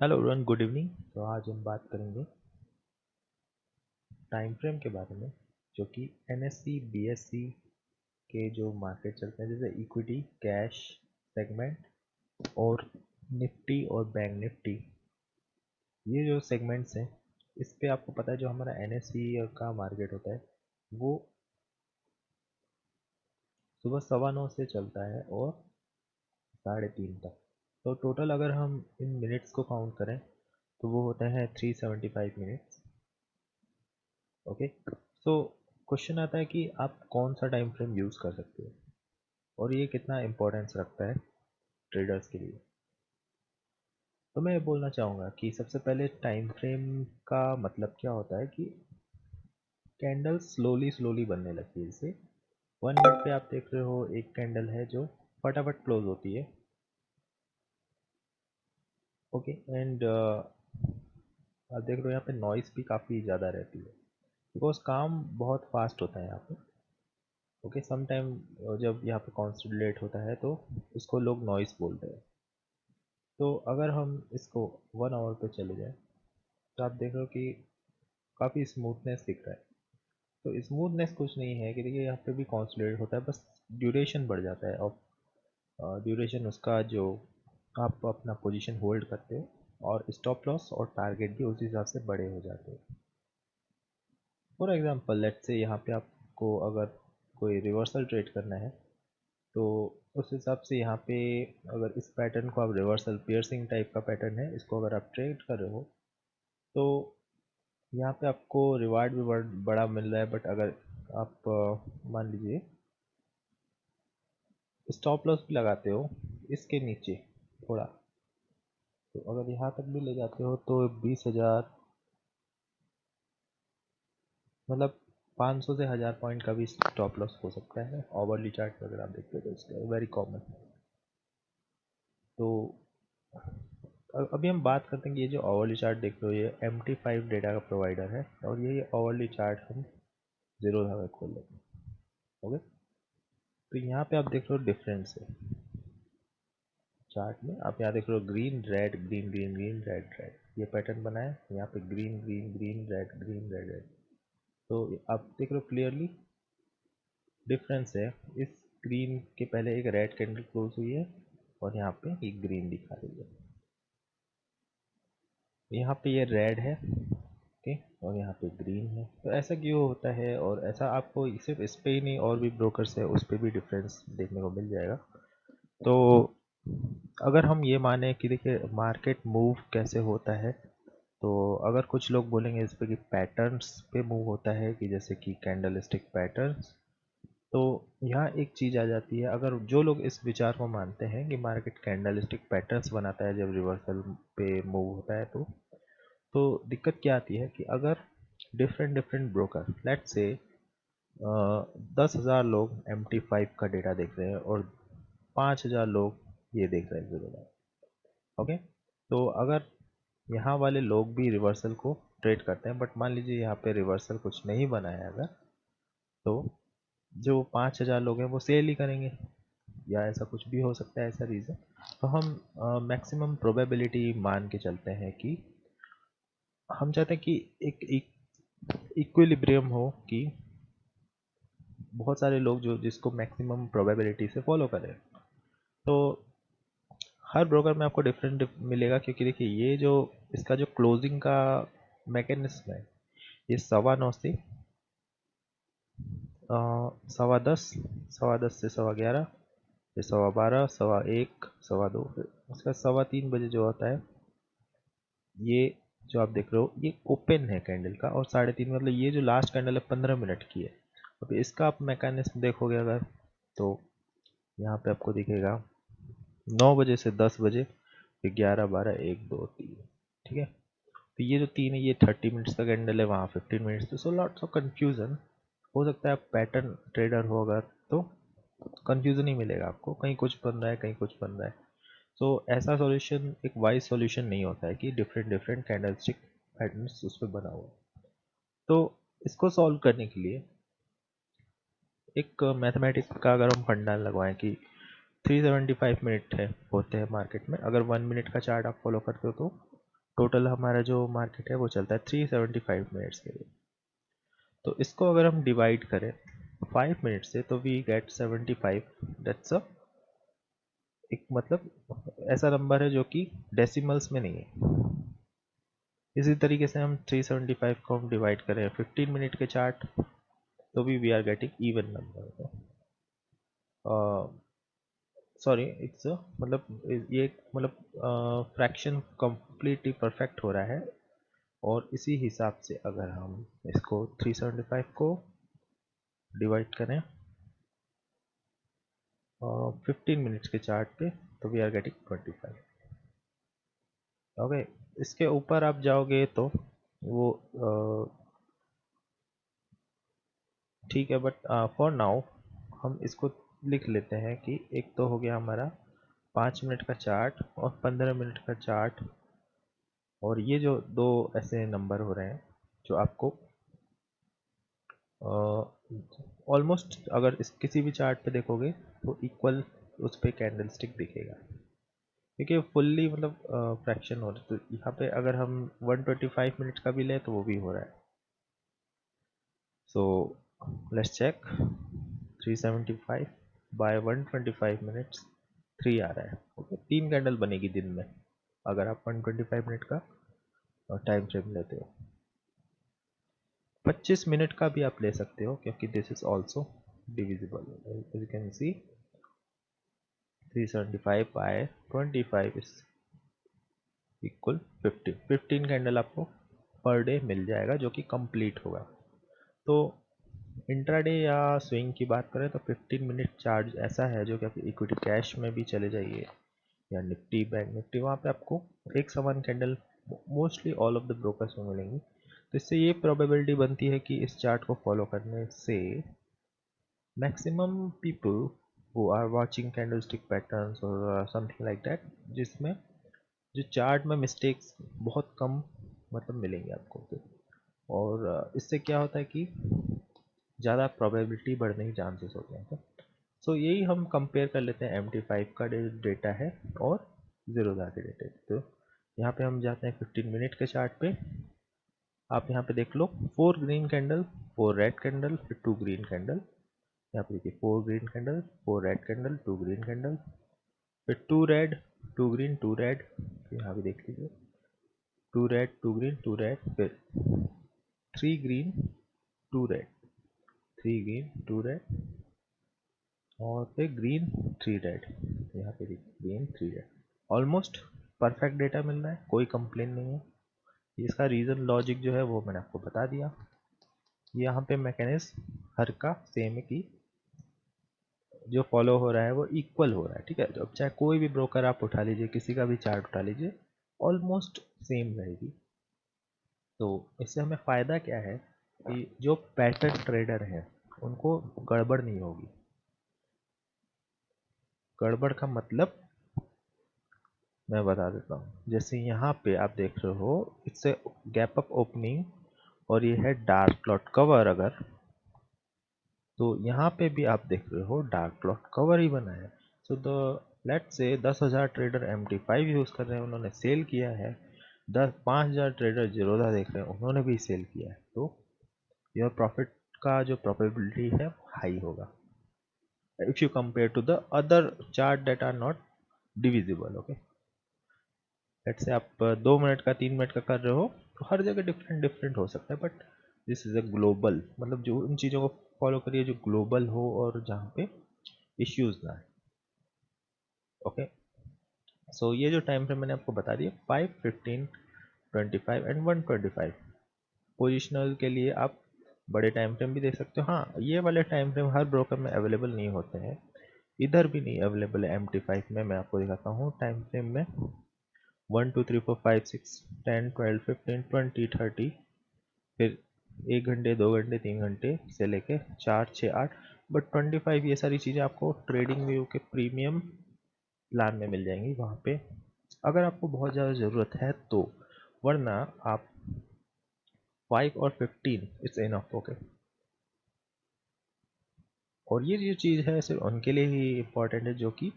Hello everyone, good evening. तो आज हम बात करेंगे टाइम फ्रेम के बारे में, जो कि एनएससी बीएससी के जो मार्केट चलते हैं जैसे इक्विटी, कैश सेगमेंट और निफ्टी और बैंक निफ्टी, ये जो सेगमेंट्स हैं इस पे आपको पता है जो हमारा एनएससी का मार्केट होता है वो सुबह 9:15 से चलता है और 3:30 तक। तो टोटल अगर हम इन मिनट्स को काउंट करें तो वो होता है 375 मिनट्स। ओके, सो क्वेश्चन आता है कि आप कौन सा टाइम फ्रेम यूज़ कर सकते हो और ये कितना इम्पोर्टेंस रखता है ट्रेडर्स के लिए। तो मैं ये बोलना चाहूँगा कि सबसे पहले टाइम फ्रेम का मतलब क्या होता है कि कैंडल स्लोली स्लोली बनने लगती है। जैसे 1 मिनट पे आप देख रहे हो एक कैंडल है जो फटाफट क्लोज होती है। ओके, एंड आप देख रहे हो यहाँ पे नॉइस भी काफ़ी ज़्यादा रहती है बिकॉज काम बहुत फास्ट होता है यहाँ पे। ओके, सम टाइम जब यहाँ पे कॉन्सोलिडेट होता है तो उसको लोग नॉइस बोलते हैं। तो अगर हम इसको 1 आवर पे चले जाएं तो आप देख रहे हो कि काफ़ी स्मूथनेस दिख रहा है। तो स्मूथनेस कुछ नहीं है कि देखिए यहाँ पे भी कॉन्सोलिडेट होता है, बस ड्यूरेशन बढ़ जाता है और ड्यूरेशन उसका जो आप अपना पोजीशन होल्ड करते हो और स्टॉप लॉस और टारगेट भी उस हिसाब से बड़े हो जाते हैं। फॉर एग्जांपल लेट्स से यहाँ पे आपको अगर कोई रिवर्सल ट्रेड करना है तो उस हिसाब से यहाँ पे अगर इस पैटर्न को आप रिवर्सल पियर्सिंग टाइप का पैटर्न है, इसको अगर आप ट्रेड कर रहे हो तो यहाँ पे आपको रिवार्ड भी बड़ा मिल रहा है। बट अगर आप मान लीजिए स्टॉप लॉस भी लगाते हो इसके नीचे थोड़ा, तो अगर यहाँ तक भी ले जाते हो तो 20,000 मतलब 500 से 1000 पॉइंट का भी स्टॉप लॉस हो सकता है। ओवरली चार्ट अगर आप देखते हो तो इसका वेरी कॉमन। तो अभी हम बात करते हैं कि ये जो ओवरली चार्ट देख रहे हो ये MT5 डेटा का प्रोवाइडर है और ये ओवरली चार्ट हम जीरो धागा खोल लेते हैं। ओके, तो यहाँ पे आप देख रहे हो डिफरेंस है चार्ट में। आप यहाँ देख रहे हो green red green green green red red, ये पैटर्न बना है। यहाँ पे green green green red green red red, तो आप देख रहे हो क्लियरली डिफरेंस है। इस ग्रीन के पहले एक रेड कैंडल क्लोज हुई है और यहाँ पे एक ग्रीन दिखा रही है। यहाँ पे ये रेड है, ओके, और यहाँ पे ग्रीन है। तो ऐसा क्यों होता है, और ऐसा आपको सिर्फ इस पे ही नहीं और भी ब्रोकर्स है उस पे भी डिफरेंस देखने को मिल जाएगा। तो अगर हम ये माने कि देखिए मार्केट मूव कैसे होता है, तो अगर कुछ लोग बोलेंगे इस पे कि पैटर्न्स पे मूव होता है कि जैसे कि कैंडल स्टिक पैटर्न्स, तो यहाँ एक चीज़ आ जाती है। अगर जो लोग इस विचार को मानते हैं कि मार्केट कैंडल स्टिक पैटर्न्स बनाता है जब रिवर्सल पे मूव होता है, तो दिक्कत क्या आती है कि अगर different different broker let's say 10,000 लोग MT5 का डेटा देख रहे हैं और 5,000 लोग ये देख रहे हैं जीरो। ओके, तो अगर यहाँ वाले लोग भी रिवर्सल को ट्रेड करते हैं बट मान लीजिए यहाँ पे रिवर्सल कुछ नहीं बना है अगर, तो जो 5,000 लोग हैं वो सेल ही करेंगे या ऐसा कुछ भी हो सकता है ऐसा रीज़न। तो हम मैक्सिमम प्रोबेबिलिटी मान के चलते हैं कि हम चाहते हैं कि एक इक्विलिब्रियम हो कि बहुत सारे लोग जो जिसको मैक्सिमम प्रोबेबिलिटी से फॉलो करें। तो हर ब्रोकर में आपको डिफरेंट मिलेगा क्योंकि देखिए ये जो इसका जो क्लोजिंग का मैकेनिज्म है ये 9:15 से 10:15, 10:15 से 11:15, फिर 12:15, 1:15, 2:15, फिर उसका 3:15 बजे जो होता है ये जो आप देख रहे हो ये ओपन है कैंडल का, और 3:30 मतलब ये जो लास्ट कैंडल है 15 मिनट की है। अब इसका आप मैकेनिज्म देखोगे अगर, तो यहाँ पे आपको दिखेगा 9 बजे से 10 बजे, फिर 11, 12, 1, 2, 3। ठीक है, तो ये जो 3 है ये 30 मिनट्स का कैंडल है, वहाँ 15 मिनट्स। तो सो लॉट्स ऑफ कन्फ्यूज़न हो सकता है। आप पैटर्न ट्रेडर हो अगर तो कन्फ्यूज़न ही मिलेगा आपको, कहीं कुछ बन रहा है कहीं कुछ बन रहा है। तो ऐसा सॉल्यूशन एक वाइज सॉल्यूशन नहीं होता है कि डिफरेंट डिफरेंट कैंडलस्टिक पैटर्न्स उस पर बना हुआ है। तो इसको सॉल्व करने के लिए एक मैथमेटिक्स का अगर हम फंडा लगवाएं कि 375 मिनट है होते हैं मार्केट में, अगर 1 मिनट का चार्ट आप फॉलो करते हो तो टोटल हमारा जो मार्केट है वो चलता है 375 मिनट्स के लिए। तो इसको अगर हम डिवाइड करें 5 मिनट से तो वी गेट 75। दैट्स अ एक मतलब ऐसा नंबर है जो कि डेसिमल्स में नहीं है। इसी तरीके से हम 375 को हम डिवाइड करें 15 मिनट के चार्ट तो भी we are getting even number. Sorry it's मतलब ये मतलब फ्रैक्शन कंप्लीटली परफेक्ट हो रहा है। और इसी हिसाब से अगर हम इसको 375 को डिवाइड करें 15 मिनट्स के चार्ट पे तो वी आर गेटिंग 25। ओके, इसके ऊपर आप जाओगे तो वो ठीक है, बट फॉर नाउ हम इसको लिख लेते हैं कि एक तो हो गया हमारा 5 मिनट का चार्ट और 15 मिनट का चार्ट। और ये जो दो ऐसे नंबर हो रहे हैं जो आपको ऑलमोस्ट अगर इस किसी भी चार्ट पे देखोगे तो इक्वल उस पे कैंडल स्टिक दिखेगा, क्योंकि फुल्ली मतलब फ्रैक्शन हो रहा है। तो यहाँ पे अगर हम 125 मिनट का भी लें तो वो भी हो रहा है। So let's check 375 by 125 minutes 3 आ रहा है। ओके, 3 कैंडल बनेगी दिन में अगर आप 125 मिनट का टाइम फ्रेम लेते हो। 25 मिनट का भी आप ले सकते हो क्योंकि this is also divisible. As you can see 375 by 25 is equal 15 candle आपको पर डे मिल जाएगा जो कि कंप्लीट होगा। तो इंट्राडे या स्विंग की बात करें तो 15 मिनट चार्ज ऐसा है जो कि आप इक्विटी कैश में भी चले जाइए या निफ्टी बैंक निफ्टी, वहाँ पे आपको एक समान candle mostly all of the brokers में मिलेंगी। तो इससे ये प्रोबेबिलिटी बनती है कि इस चार्ट को फॉलो करने से maximum people who are watching candlestick patterns और समथिंग लाइक दैट, जिसमें जो चार्ट में मिस्टेक्स बहुत कम मतलब मिलेंगे आपको। और इससे क्या होता है कि ज़्यादा प्रोबेबिलिटी बढ़ने के चांसेस होते हैं। सो यही हम कंपेयर कर लेते हैं MT5 का डेटा है और ज़ीरोधा के डेटा। तो यहाँ पे हम जाते हैं 15 मिनट के चार्ट पे। आप यहाँ पे देख लो 4 ग्रीन कैंडल 4 रेड कैंडल फिर 2 ग्रीन कैंडल। यहाँ पे देखिए 4 green candle 4 red candle 2 green candle फिर 2 रेड 2 ग्रीन 2 रेड। यहाँ पे देख लीजिए 2 रेड 2 ग्रीन 2 रेड फिर 3 ग्रीन 2 रेड 3 ग्रीन 2 रेड और फिर ग्रीन 3 रेड। यहाँ पे green 3 red almost perfect data मिल रहा है, कोई कंप्लेन नहीं है। इसका रीज़न लॉजिक जो है वो मैंने आपको बता दिया। यहाँ पे मैकेनिज्म हर का सेम है कि जो फॉलो हो रहा है वो इक्वल हो रहा है। ठीक है, अब चाहे कोई भी ब्रोकर आप उठा लीजिए, किसी का भी चार्ट उठा लीजिए, ऑलमोस्ट सेम रहेगी। तो इससे हमें फ़ायदा क्या है कि जो पैटर्न ट्रेडर हैं उनको गड़बड़ नहीं होगी। गड़बड़ का मतलब मैं बता देता हूँ। जैसे यहाँ पे आप देख रहे हो it's a gap up opening और ये है डार्क प्लॉट कवर। अगर तो यहाँ पे भी आप देख रहे हो डार्क प्लॉट कवर ही बना है। सो द लेट से 10,000 ट्रेडर MT5 यूज़ कर रहे हैं, उन्होंने सेल किया है। 5,000 ट्रेडर जीरोधा देख रहे हैं, उन्होंने भी सेल किया है। तो योर प्रॉफिट का जो प्रोबेबिलिटी है हाई होगा if you compare to the other chart that are not divisible. Okay, let say आप 2 मिनट का 3 मिनट का कर रहे हो तो हर जगह डिफरेंट डिफरेंट हो सकता है, but this is a global, मतलब जो उन चीज़ों को फॉलो करिए जो ग्लोबल हो और जहाँ पे इश्यूज ना है। ओके, सो ये जो टाइम फ्रेम मैंने आपको बता दिया 5, 15, 25 एंड 125 पोजिशनल के लिए आप बड़े टाइम फ्रेम भी देख सकते हो। हाँ, ये वाले टाइम फ्रेम हर ब्रोकर में अवेलेबल नहीं होते हैं, इधर भी नहीं अवेलेबल है। MT5 में मैं आपको दिखाता हूँ टाइम फ्रेम में 1 2 3 4 5 6 10 12 15 20 30 फिर 1 घंटे 2 घंटे 3 घंटे से लेके 4 6 8 बट 25 ये सारी चीज़ें आपको ट्रेडिंग व्यू के प्रीमियम प्लान में मिल जाएंगी वहाँ पे, अगर आपको बहुत ज़्यादा ज़रूरत है तो। वरना आप 5 और 15 इट्स इनफ। ओके, और ये जो चीज़ है सिर्फ उनके लिए ही इम्पोर्टेंट है जो कि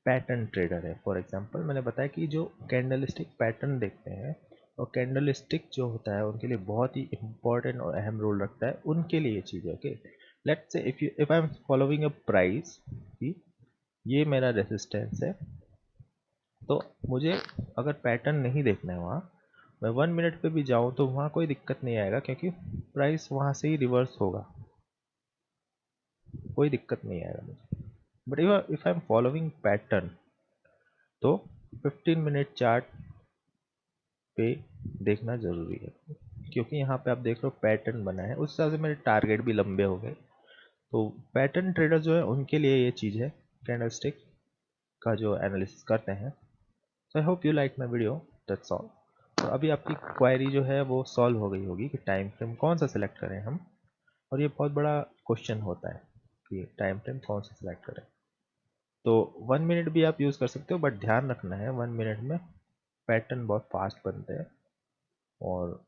पैटर्न ट्रेडर है। फॉर एग्जांपल मैंने बताया कि जो कैंडलस्टिक पैटर्न देखते हैं और कैंडल स्टिक जो होता है उनके लिए बहुत ही इम्पोर्टेंट और अहम रोल रखता है, उनके लिए ये चीज़ है। Okay, let's say if I am following a price कि ये मेरा रेसिस्टेंस है, तो मुझे अगर पैटर्न नहीं देखना है वहाँ, मैं 1 मिनट पे भी जाऊँ तो वहाँ कोई दिक्कत नहीं आएगा, क्योंकि प्राइस वहाँ से ही रिवर्स होगा, कोई दिक्कत नहीं आएगा मुझे। But if I am following pattern, तो 15 मिनट चार्ट पे देखना ज़रूरी है, क्योंकि यहाँ पे आप देख रहे हो पैटर्न बना है, उस हिसाब से मेरे टारगेट भी लंबे हो गए। तो पैटर्न ट्रेडर जो है उनके लिए ये चीज़ है, कैंडलस्टिक का जो एनालिसिस करते हैं। So I hope you like my video, that's all. तो अभी आपकी क्वेरी जो है वो सॉल्व हो गई होगी कि टाइम फ्रेम कौन सा सिलेक्ट करें हम, और ये बहुत बड़ा क्वेश्चन होता है कि टाइम फ्रेम कौन सा सिलेक्ट करें। तो 1 मिनट भी आप यूज़ कर सकते हो, बट ध्यान रखना है 1 मिनट में पैटर्न बहुत फास्ट बनते हैं। और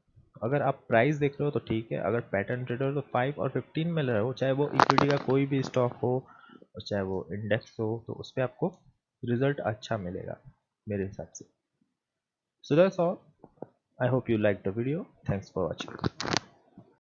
अगर आप प्राइस देख रहे हो तो ठीक है, अगर पैटर्न ट्रेडर हो तो 5 और 15 में रहो, चाहे वो इक्विटी का कोई भी स्टॉक हो और चाहे वो इंडेक्स हो, तो उस पर आपको रिजल्ट अच्छा मिलेगा मेरे हिसाब से। So that's all, I hope you like the video, thanks for watching.